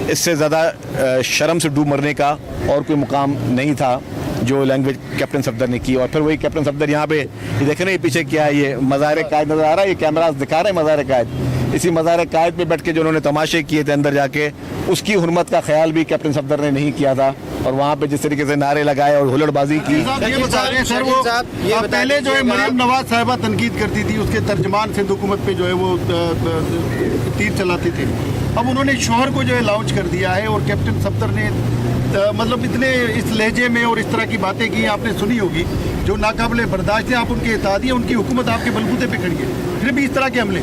इससे ज़्यादा शर्म से डूब मरने का और कोई मुकाम नहीं था जो लैंग्वेज कैप्टन सफदर ने की। और फिर वही कैप्टन सफदर यहाँ पे ये देख रहे हैं पीछे क्या है, ये मज़ार कायद नज़र आ रहा है, ये कैमरास दिखा रहे हैं मज़ार कायद। इसी मज़ार कायद पे बैठ के जो उन्होंने तमाशे किए थे अंदर जाके, उसकी हुर्मत का ख्याल भी कैप्टन सफदर ने नहीं किया था। और वहाँ पे जिस तरीके से नारे लगाए और हुल्लड़बाजी की। ये बता रहे हैं सर, वो पहले जो है मरियम नवाज साहिबा तनकीद करती थी, उसके तर्जमान सिंध हुकूमत पे जो है वो तीर चलाते थे। अब उन्होंने शोहर को जो है लॉन्च कर दिया है और कैप्टन सफदर ने मतलब इतने इस लहजे में और इस तरह की बातें की आपने सुनी होगी जो नाकाबिले बर्दाश्त है। आप उनके इत्तेहादी, उनकी हुकूमत आपके बलबूते पे खड़ी है, फिर भी इस तरह के हमले।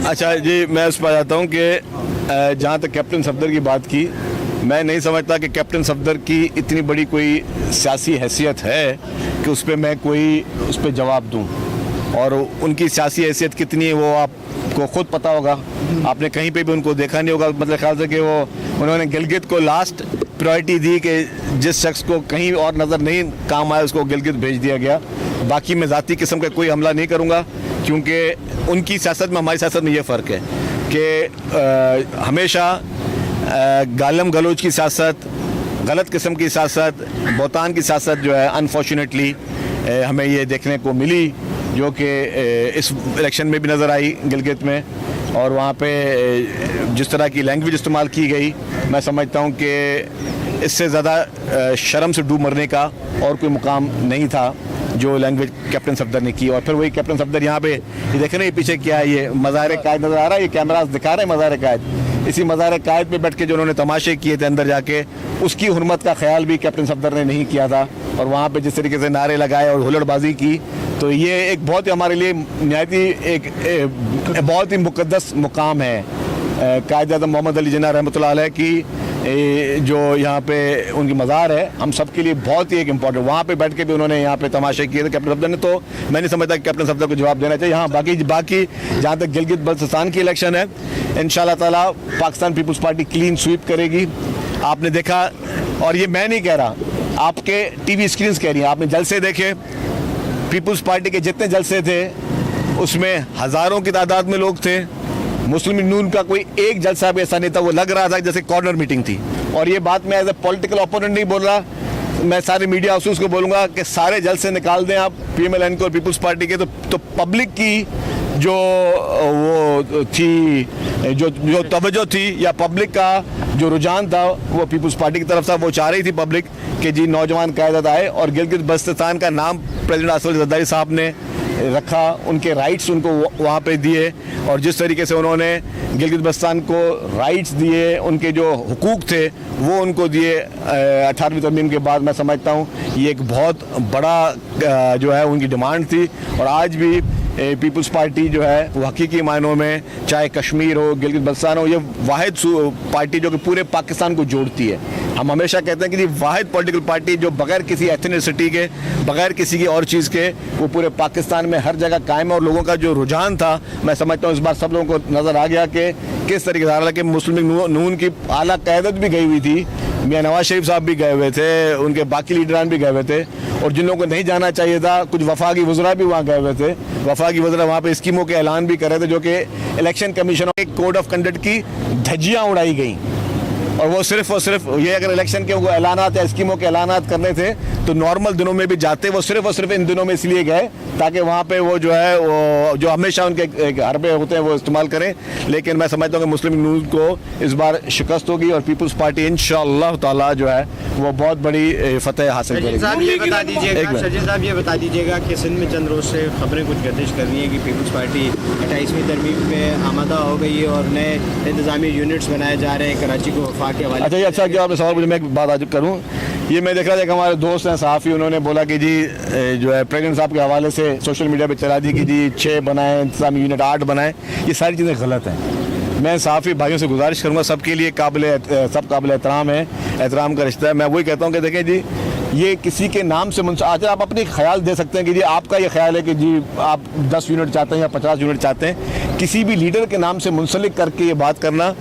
अच्छा जी, मैं उस पर आता हूँ कि जहाँ तक कैप्टन सफदर की बात की, मैं नहीं समझता कि कैप्टन सफदर की इतनी बड़ी कोई सियासी हैसियत है कि उस पर मैं कोई उस पर जवाब दूँ। और उनकी सियासी हैसियत कितनी है वो आपको खुद पता होगा, आपने कहीं पे भी उनको देखा नहीं होगा। मतलब ख्याल से कि वो उन्होंने गिलगित को लास्ट प्रायोरिटी दी कि जिस शख्स को कहीं और नज़र नहीं काम आया उसको गिलगित भेज दिया गया। बाकी मैं ज़ाती किस्म का कोई हमला नहीं करूँगा, क्योंकि उनकी सियासत में हमारी सियासत में ये फ़र्क है कि हमेशा गालम गलोच की सियासत, गलत किस्म की सियासत, बौतान की सियासत जो है अनफॉर्चुनेटली हमें ये देखने को मिली, जो कि इस इलेक्शन में भी नज़र आई गिलगित में। और वहाँ पे जिस तरह की लैंग्वेज इस्तेमाल की गई, मैं समझता हूँ कि इससे ज़्यादा शर्म से डूब मरने का और कोई मुकाम नहीं था जो लैंग्वेज कैप्टन सफदर ने की। और फिर वही कैप्टन सफदर यहाँ पे ये देख रहे हैं पीछे क्या है, ये मज़ार कायद नज़र आ रहा है, ये कैमरास दिखा रहे हैं मज़ार कायद। इसी मज़ार कायद पे बैठ के जो उन्होंने तमाशे किए थे अंदर जाके, उसकी हुर्मत का ख्याल भी कैप्टन सफदर ने नहीं किया था। और वहाँ पे जिस तरीके से नारे लगाए और हुल्लड़बाजी की, तो ये एक बहुत ही हमारे लिए निहायती एक बहुत ही मुक़द्दस मुकाम है। कायद-ए-आज़म मोहम्मद अली जिन्ना रहमतुल्लाह अलैह की जो यहाँ पे उनकी मज़ार है, हम सब के लिए बहुत ही एक इम्पॉर्टेंट, वहाँ पे बैठ के भी उन्होंने यहाँ पे तमाशे किए थे कैप्टन सफदर ने। तो मैं नहीं समझता कि कैप्टन सफदर को जवाब देना चाहिए। हाँ, बाकी जहाँ तक गिलगित बल्तिस्तान की इलेक्शन है, इंशाल्लाह ताला Pakistan Peoples Party clean sweep करेगी। आपने देखा, और ये मैं नहीं कह रहा, आपके टीवी स्क्रीन कह रही हैं, आपने जलसे देखे, पीपल्स पार्टी के जितने जलसे थे उसमें हज़ारों की तादाद में लोग थे। मुस्लिम नून का कोई एक जलसा भी ऐसा नहीं था, वो लग रहा था जैसे कॉर्नर मीटिंग थी। और ये बात मैं एज ए पॉलिटिकल ओपोनेंट नहीं बोल रहा, मैं सारे मीडिया हाउसेस को बोलूँगा कि सारे जलसे निकाल दें आप PMLN को और पीपल्स पार्टी के, तो पब्लिक की जो वो थी, जो तवज्जो थी या पब्लिक का जो रुझान था वो पीपल्स पार्टी की तरफ था। वो चाह रही थी पब्लिक कि जी नौजवान क़यादत आए, और गिलगित बल्तिस्तान का नाम प्रेसिडेंट असद ज़रदारी साहब ने रखा, उनके राइट्स उनको वहाँ पे दिए। और जिस तरीके से उन्होंने गिलगित बल्तिस्तान को राइट्स दिए, उनके जो हुकूक थे वो उनको दिए 18वीं तरमीम के बाद, मैं समझता हूँ ये एक बहुत बड़ा जो है उनकी डिमांड थी। और आज भी पीपल्स पार्टी जो है वो हकीकी मायनों में, चाहे कश्मीर हो, गिलगित बल्तिस्तान हो, ये वाहिद पार्टी जो कि पूरे पाकिस्तान को जोड़ती है। हम हमेशा कहते हैं कि ये वाहिद पॉलिटिकल पार्टी जो बगैर किसी एथनिसिटी के, बगैर किसी की और चीज़ के, वो पूरे पाकिस्तान में हर जगह कायम है। और लोगों का जो रुझान था, मैं समझता हूँ इस बार सब लोगों को नज़र आ गया कि किस तरीके से, हालांकि मुस्लिम नून की आला क़यादत भी गई हुई थी, मियाँ नवाज शरीफ साहब भी गए हुए थे, उनके बाकी लीडरान भी गए हुए थे, और जिन लोगों को नहीं जाना चाहिए था, कुछ वफाकी वज़रा भी वहाँ गए हुए थे। वफाकी वज़रा वहाँ पे स्कीमों के ऐलान भी कर रहे थे, जो कि इलेक्शन कमीशन के कोड ऑफ कंडक्ट की धज्जियाँ उड़ाई गई। और वो सिर्फ ये, अगर इलेक्शन के वो ऐलानात या स्कीमों के ऐलानात करने थे तो नॉर्मल दिनों में भी जाते, वो सिर्फ इन दिनों में इसलिए गए ताकि वहाँ पे वो जो है वो जो हमेशा उनके हरबे होते हैं वो इस्तेमाल करें। लेकिन मैं समझता हूँ कि मुस्लिम लीग को इस बार शिकस्त होगी और पीपल्स पार्टी इंशाअल्लाह ताला जो है वो बहुत बड़ी फतेह हासिल करेगी। शर्जील साहब ये बता दीजिएगा कि सिंध में चंद रोज से खबरें कुछ गर्दिश कर रही हैं कि पीपल्स पार्टी 28वीं तरमीम पे आमादा हो गई है और नए इंतजामी यूनिट्स बनाए जा रहे हैं कराची को वफाक के हवाले। अच्छा कि आपने सवाल मुझे, मैं एक बात आज करूँ, ये मैं देख रहा था कि हमारे दोस्त हैं सहाफ़ी, उन्होंने बोला कि जी जो है प्रेसिडेंट साहब के हवाले से सोशल मीडिया पे चला दी कि जी 6 बनाएं, इंतजामी यूनिट 8 बनाएं। ये सारी चीज़ें गलत हैं। मैं सहाफ़ी भाइयों से गुजारिश करूँगा, सबके लिए सब काबिल एहतराम है, एहतराम का रिश्ता है। मैं वही कहता हूँ कि देखें जी, ये किसी के नाम से अच्छा आप अपने ख्याल दे सकते हैं कि जी आपका ये ख्याल है कि जी आप 10 यूनिट चाहते हैं या 50 यूनिट चाहते हैं, किसी भी लीडर के नाम से मुंसलिक करके ये बात करना,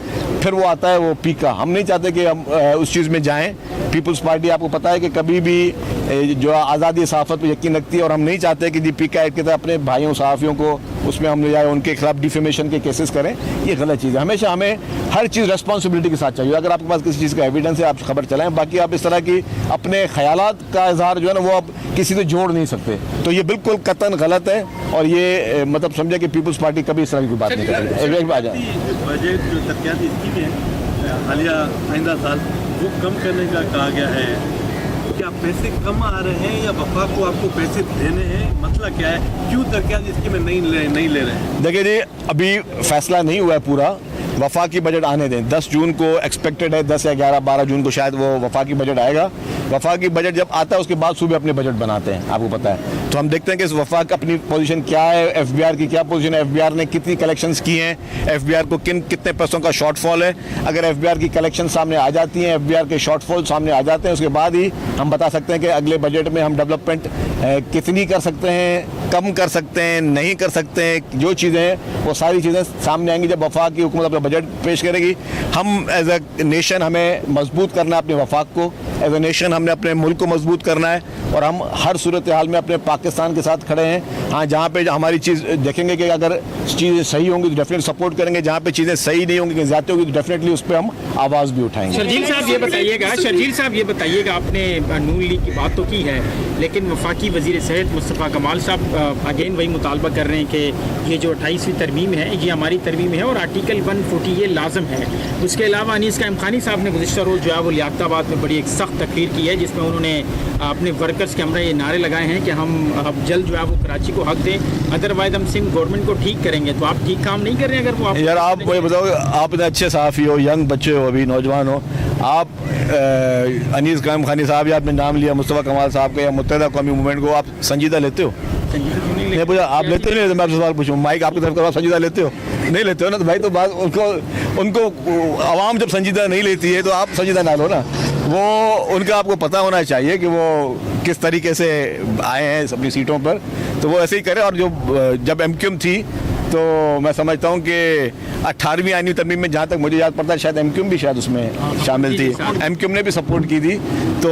फिर वो आता है वो पीका। हम नहीं चाहते कि हम उस चीज़ में जाएं। पीपल्स पार्टी आपको पता है कि कभी भी जो आज़ादी सहाफ़त पर यकीन रखती है, और हम नहीं चाहते कि जी पीका एक की तरह अपने भाइयों सहाफ़ियों को उसमें हम ले जाए, उनके खिलाफ डिफेमेशन के केसेस करें, ये गलत चीज़ है। हमेशा हमें हर चीज़ रेस्पॉन्सिबिलिटी के साथ चाहिए। अगर आपके पास किसी चीज़ का एविडेंस है, आप खबर चलाएं, बाकी आप इस तरह की अपने ख्यालात का इजहार जो है ना वो आप किसी से जोड़ नहीं सकते। तो ये बिल्कुल कतन गलत है, और ये मतलब समझे कि पीपल्स पार्टी कभी इस तरह की कोई बात नहीं करती। एक बात बजट जो तरक्याती स्कीमें हैं हालिया आइंदा साल वो कम करने का कहा गया है। क्या पैसे कम आ रहे हैं या वफाक को आपको पैसे देने हैं? मसला क्या है, क्यों तरक्याती स्कीमें नहीं ले रहे हैं? देखिए जी, अभी फैसला नहीं हुआ है पूरा, वफाकी बजट आने दें। 10 जून को एक्सपेक्टेड है, 10 या 11 12 जून को शायद वो वफाकी बजट आएगा। वफाकी बजट जब आता है उसके बाद सूबे अपने बजट बनाते हैं, आपको पता है। तो हम देखते हैं कि इस वफाक अपनी पोजीशन क्या है, एफबीआर की क्या पोजीशन है, एफबीआर ने कितनी कलेक्शंस की हैं, एफबीआर को कितने पैसों का शॉर्टफॉल है। अगर एफबीआर की कलेक्शन सामने आ जाती हैं, एफबीआर के शॉर्टफॉल सामने आ जाते हैं, उसके बाद ही हम बता सकते हैं कि अगले बजट में हम डेवलपमेंट कितनी कर सकते हैं, कम कर सकते हैं, नहीं कर सकते हैं। जो चीज़ें हैं वो सारी चीज़ें सामने आएंगी जब वफाक की हुकूमत अपना बजट पेश करेगी। हम एज ए नेशन हमें मजबूत करना है अपने वफाक को, एज ए नेशन हमने अपने मुल्क को मजबूत करना है, और हम हर सूरत हाल में अपने पाकिस्तान के साथ खड़े हैं। हाँ, जहाँ पे हमारी चीज़ देखेंगे कि अगर चीज़ें सही होंगी तो डेफिनेटली सपोर्ट करेंगे, जहाँ पे चीज़ें सही नहीं होंगी, ज़्यादा होगी, तो डेफिनेटली उस पर हम आवाज़ भी उठाएंगे। शर्जील साहब ये बताइएगा, आपने नून लीग की बात तो की है, लेकिन वफाकी वज़ीर सेहत मुस्तफ़ा कमाल साहब अगेन वही मुतालबा कर रहे हैं कि ये जो 28वीं तरमीम है ये हमारी तरमीम है और आर्टिकल 140 ये लाजम है। उसके अलावा अनीस कायम खानी साहब ने गुज़िश्ता रोज़ जो है वो लियाकताबाद में बड़ी एक सख्त तकरीर की है, जिसमें उन्होंने अपने वर्कर्स के हमरा ये नारे लगाए हैं कि हम अब जल्द जो है वो कराची को हक दें, अदरवाइज हम सिंध गवर्नमेंट को ठीक करेंगे। तो आप ठीक काम नहीं कर रहे हैं? अगर वो यार आप मुझे बताओ, आप इतने अच्छे सहाफ़ी हो, यंग बच्चे हो, अभी नौजवान हो, आप अनीस कायम खानी साहब या आपने नाम लिया, मुस्तफ़ा कमाल साहब का या मुत्तहिदा कौमी मूवमेंट को आप संजीदा लेते हो? नहीं पूछा, आप लेते हो? नहीं, मैं आपसे सवाल पूछूँ, माइक आपकी तरफ करो, आप संजीदा लेते हो? नहीं लेते हो ना, तो भाई तो बात उनको आवाम जब संजीदा नहीं लेती है तो आप संजीदा ना लो ना। वो उनका आपको पता होना चाहिए कि वो किस तरीके से आए हैं अपनी सीटों पर, तो वो ऐसे ही करें। और जो जब एमक्यूएम थी तो मैं समझता हूँ कि 18वीं आईनी तरमीम में जहाँ तक मुझे याद पड़ता है शायद एमक्यूएम भी शायद उसमें शामिल थी, एमक्यूएम ने भी सपोर्ट की थी। तो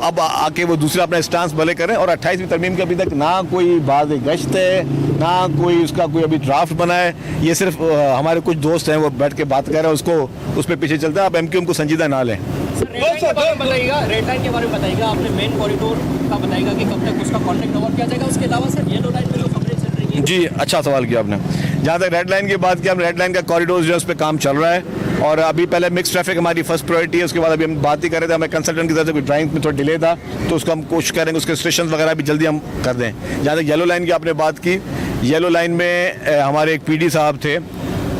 अब आके वो दूसरा अपना स्टांस भले करें। और 28वीं तरमीम के अभी तक ना कोई बात गश्त है, ना कोई उसका कोई अभी ड्राफ्ट बना है। ये सिर्फ हमारे कुछ दोस्त हैं वो बैठ के बात कर रहे हैं, उसको उस पर पीछे चलता है। आप एमक्यूएम को संजीदा ना लें। रेड लाइन के बारे में बताइएगा, आपने मेन कॉरिडोर का बताइएगा कि कब तक उसका कॉन्ट्रैक्ट ओवर किया जाएगा। उसके अलावा सर येलो लाइन में जो खबरें चल रही हैं। जी, अच्छा सवाल किया आपने। जहाँ तक रेड लाइन की बात की, हम रेड लाइन का कॉरिडोर जो है उस पर काम चल रहा है, और अभी पहले मिक्स ट्रैफिक हमारी फर्स्ट प्रायोरिटी है। उसके बाद अभी हम बात ही कर रहे थे, हमें कंसल्टेंट की तरफ से कोई ड्राइंग में थोड़ा डिले था, तो उसको हम कोशिश करेंगे उसके स्टेशन वगैरह भी जल्दी हम कर दें। जहाँ तक येलो लाइन की आपने बात की, येलो लाइन में हमारे एक पीडी साहब थे,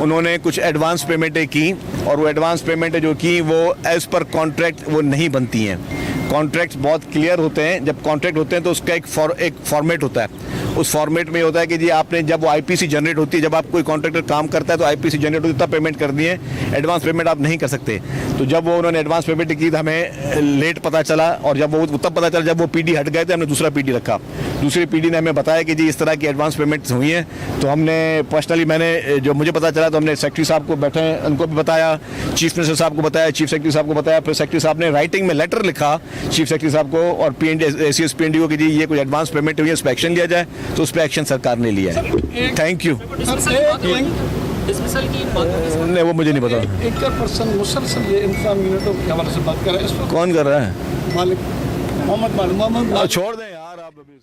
उन्होंने कुछ एडवांस पेमेंटें की, और वो एडवांस पेमेंटें जो की वो एज़ पर कॉन्ट्रैक्ट वो नहीं बनती हैं। कॉन्ट्रैक्ट्स बहुत क्लियर होते हैं। जब कॉन्ट्रैक्ट होते हैं तो उसका एक फॉर्मेट होता है। उस फॉर्मेट में होता है कि जी आपने जब वो आईपीसी जनरेट होती है, जब आप कोई कॉन्ट्रैक्टर काम करता है तो आईपीसी जनरेट होती है, तब पेमेंट कर दी है, एडवांस पेमेंट आप नहीं कर सकते। तो जब वो उन्होंने एडवांस पेमेंट की तो हमें लेट पता चला, और जब वो तब पता चला जब वो पीडी हट गए थे, हमने दूसरा पीडी रखा। दूसरी पीडी ने हमें बताया कि जी इस तरह की एडवांस पेमेंट्स हुई हैं। तो हमने पर्सनली मैंने जो मुझे पता चला तो हमने सेक्रेटरी साहब को बैठे उनको भी बताया, चीफ मिनिस्टर साहब को बताया, चीफ सेक्रेटरी साहब को बताया। फिर सेक्रेटरी साहब ने राइटिंग में लेटर लिखा चीफ सेक्रेटरी साहब को और ACS PND को कि जी ये कोई एडवांस पेमेंट हुई है, उस पर एक्शन लिया जाए। तो उस पर एक्शन सरकार ने लिया है। Thank you. डिसमिसल की बात नहीं, वो मुझे नहीं पता। एक पर्सन मुसलसल ये इंतजाम यूनिटों के हवाले से बात कर रहे हैं, इस पर कौन कर रहा है? मालिक मोहम्मद छोड़ दें यार आप अभी इसको।